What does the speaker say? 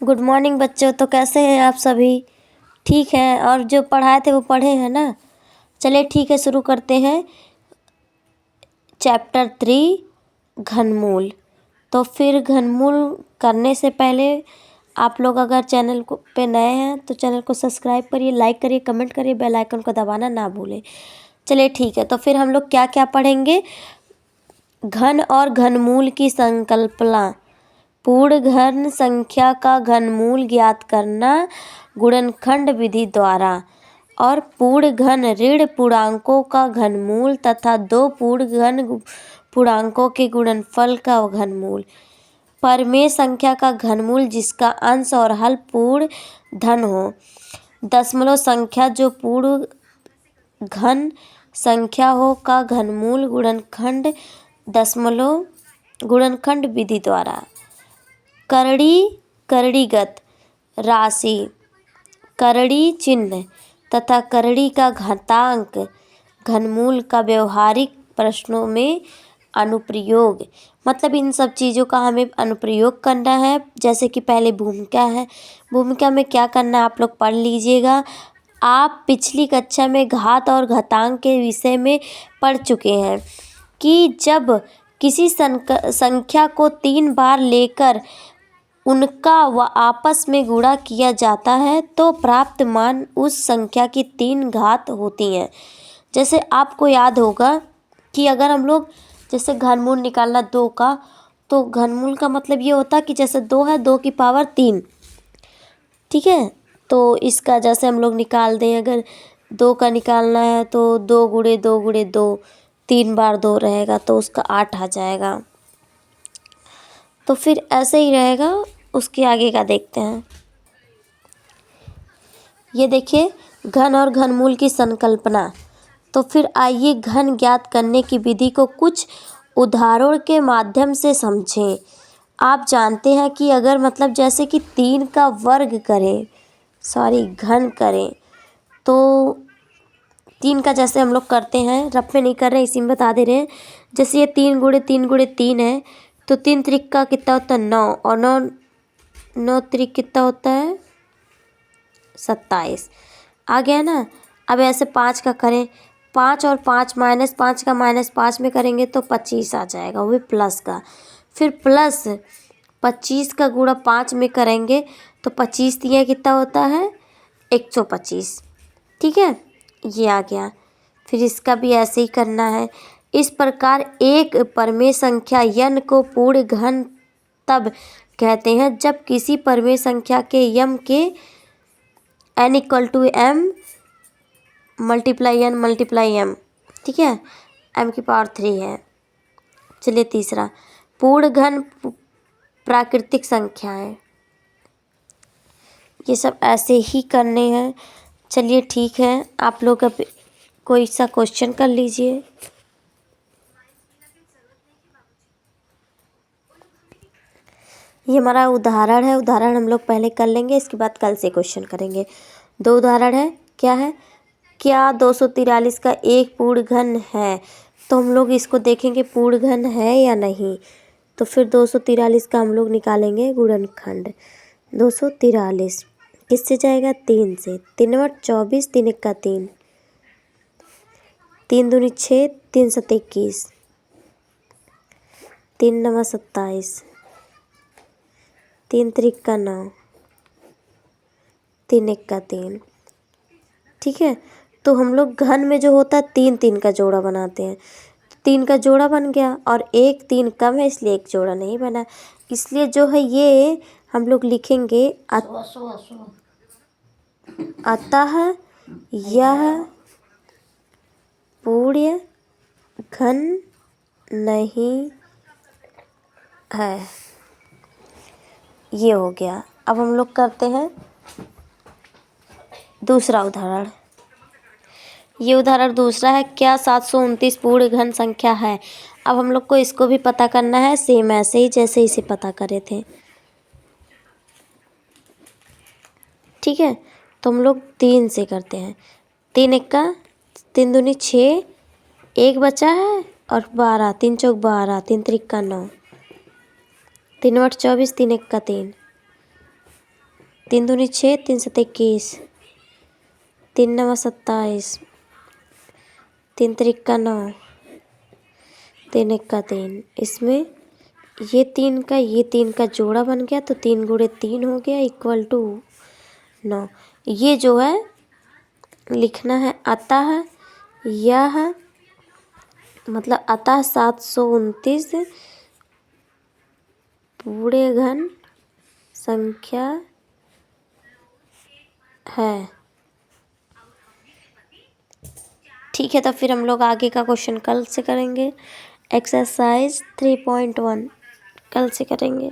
Good morning बच्चों। तो कैसे हैं आप सभी? ठीक हैं? और जो पढ़ाए थे वो पढ़े हैं ना? चलिए ठीक है, शुरू करते हैं। चैप्टर 3 घनमूल। तो फिर घनमूल करने से पहले आप लोग अगर चैनल को पे नए हैं तो चैनल को सब्सक्राइब करिए, लाइक करिए, कमेंट करिए, बेल आइकन को दबाना ना भूलें। चलिए ठीक है, तो फिर हम लोग क्या क्या पढ़ेंगे। घन और घनमूल की संकल्पना, पूर्ण घन संख्या का घनमूल ज्ञात करना गुणनखंड विधि द्वारा, और पूर्ण घन ऋण पूर्णांकों का घनमूल तथा दो पूर्ण घन पूर्णांकों के गुणनफल का घनमूल। परिमेय संख्या का घनमूल जिसका अंश और हल पूर्ण धन हो। दशमलव संख्या जो पूर्ण घन संख्या हो का घनमूल गुणनखंड दशमलव गुणनखंड विधि द्वारा। करणीगत राशि, करणी चिन्ह तथा करणी का घातांक घनमूल का व्यवहारिक प्रश्नों में अनुप्रयोग। मतलब इन सब चीज़ों का हमें अनुप्रयोग करना है। जैसे कि पहले भूमिका है, भूमिका में क्या करना है आप लोग पढ़ लीजिएगा। आप पिछली कक्षा में घात और घातांक के विषय में पढ़ चुके हैं कि जब किसी संख्या को 3 बार लेकर उनका व आपस में गुणा किया जाता है तो प्राप्त मान उस संख्या की 3 घात होती हैं। जैसे आपको याद होगा कि अगर हम लोग जैसे घनमूल निकालना 2 का, तो घनमूल का मतलब ये होता है कि जैसे 2 है, 2 की पावर 3। ठीक है, तो इसका जैसे हम लोग निकाल दें, अगर 2 का निकालना है तो 2 गुणे 2 गुणे 2, 3 बार 2 रहेगा तो उसका 8 आ जाएगा। तो फिर ऐसे ही रहेगा। उसके आगे का देखते हैं। ये देखिए, घन और घनमूल की संकल्पना। तो फिर आइए घन ज्ञात करने की विधि को कुछ उदाहरणों के माध्यम से समझें। आप जानते हैं कि अगर मतलब जैसे कि 3 का वर्ग करें, घन करें, तो 3 का जैसे हम लोग करते हैं, रफ में नहीं कर रहे, इसी में बता दे रहे हैं। जैसे ये 3 गुणे 3 गुणे 3 है, तो 3 त्रिक का कितना होता है 9, और 9 त्रिक कितना होता है 27। आ गया ना। अब ऐसे 5 का करें, 5 और 5 -5 का -5 में करेंगे तो 25 आ जाएगा, वो भी प्लस का। फिर प्लस 25 का गुणा 5 में करेंगे तो 25 दिया कितना होता है 125। ठीक है, ये आ गया। फिर इसका भी ऐसे ही करना है। इस प्रकार एक परिमेय संख्या n को पूर्ण घन तब कहते हैं जब किसी परिमेय संख्या के यम के n = m × n × m। ठीक है, m की पावर 3 है। चलिए तीसरा, पूर्ण घन प्राकृतिक संख्याएं। ये सब ऐसे ही करने हैं। चलिए ठीक है, आप लोग अब कोई सा क्वेश्चन कर लीजिए। ये हमारा उदाहरण है, उदाहरण हम लोग पहले कर लेंगे, इसके बाद कल से क्वेश्चन करेंगे। 2 उदाहरण है। क्या है? क्या 243 का एक पूर्ण घन है? तो हम लोग इसको देखेंगे पूर्ण घन है या नहीं। तो फिर 243 का हम लोग निकालेंगे गुणनखंड। 243 किससे जाएगा 3 से। 3 × 24, 3 × 3, 3 दूनी 6, 3 × 7 21, 3 × 9 27, 3 त्रिक का 9, 3 1 का 3। ठीक है, तो हम लोग घन में जो होता है 3 3 का जोड़ा बनाते हैं। 3 का जोड़ा बन गया और 1 3 कम है इसलिए एक जोड़ा नहीं बना। इसलिए जो है ये हम लोग लिखेंगे अतः यह पूर्ण घन नहीं है। ये हो गया। अब हम लोग करते हैं दूसरा उदाहरण। ये उदाहरण दूसरा है। क्या 729 पूर्ण घन संख्या है? अब हम लोग को इसको भी पता करना है, सेम ऐसे ही जैसे इसे पता करे थे। ठीक है, तो हम लोग 3 से करते हैं। 3 1 का 3 दूनी 6, 1 बचा है और 12, 3 चौक 12, 3 त्रिक का 9, 3 × 8 24, 3 1 का 3, तीन दूनी 6, 3 7 21, 3 9 27, 3 3 9, 3 1 3। इसमें ये 3 का जोड़ा बन गया तो 3 गुणे 3 हो गया इक्वल टू 9। ये जो है लिखना है अतः यह मतलब अतः 729 पूरे घन संख्या है। ठीक है, तो फिर हम लोग आगे का क्वेश्चन कल से करेंगे। एक्सरसाइज 3.1 कल से करेंगे।